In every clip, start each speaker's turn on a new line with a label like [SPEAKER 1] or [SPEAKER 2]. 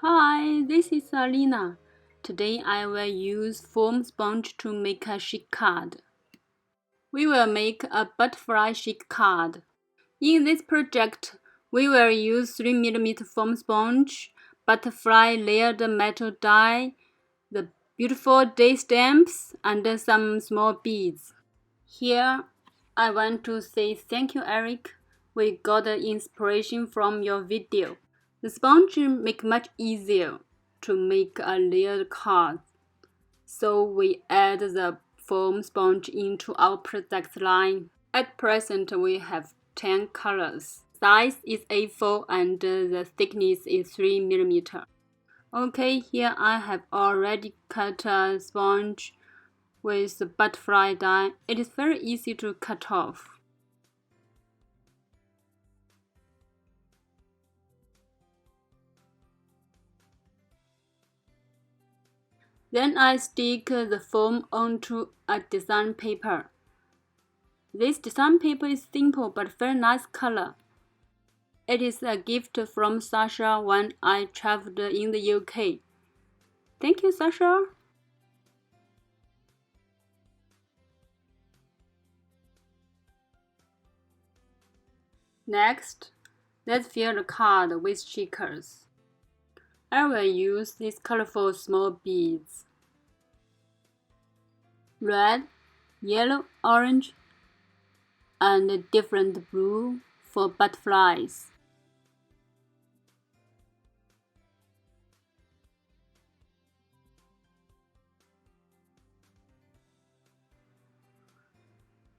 [SPEAKER 1] Hi, this is Alina. Today I will use foam sponge to make a sheet card. We will make a butterfly sheet card. In this project, we will use 3mm foam sponge, butterfly layered metal die, the beautiful day stamps, and some small beads. Here, I want to say thank you, Eric. We got the inspiration from your video. The sponge make much easier to make a layered card, so we add the foam sponge into our product line. At present, we have 10 colors. Size is A4 and the thickness is 3mm. Okay, here I have already cut a sponge with the butterfly die. It is very easy to cut off. Then I stick the foam onto a design paper. This design paper is simple but very nice color. It is a gift from Sasha when I traveled in the UK. Thank you, Sasha. Next, let's fill the card with stickers. I will use these colorful small beads. Red, yellow, orange, and different blue for butterflies.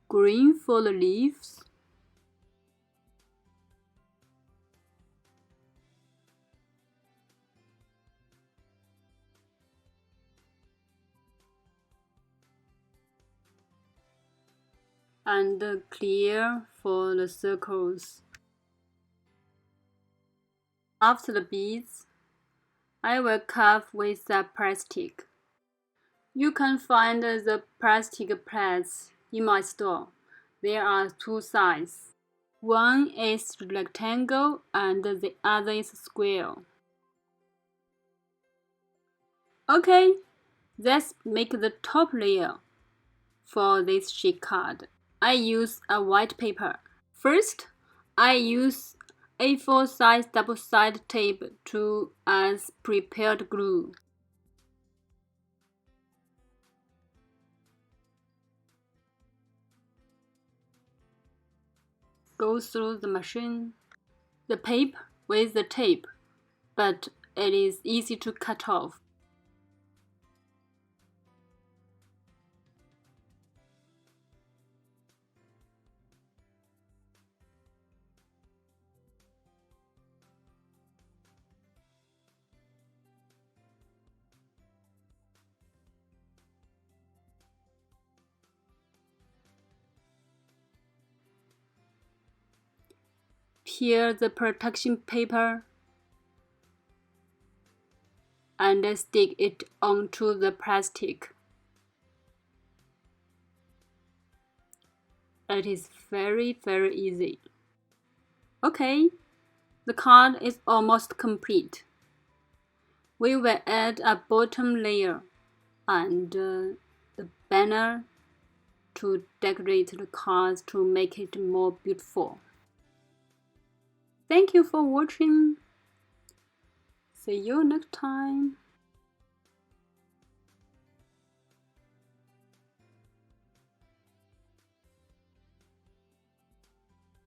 [SPEAKER 1] Green for the leaves. And clear for the circles. After the beads, I will carve with the plastic. You can find the plastic plates in my store. There are two sizes. One is rectangle and the other is square. Okay, let's make the top layer for this sheet card. I use a white paper. First, I use A4 size double-sided tape to as prepared glue. Go through the machine. The paper with the tape, but it is easy to cut off. Peel the protection paper and stick it onto the plastic. It is very easy. Okay, the card is almost complete. We will add a bottom layer and the banner to decorate the cards to make it more beautiful. Thank you for watching. See you next time.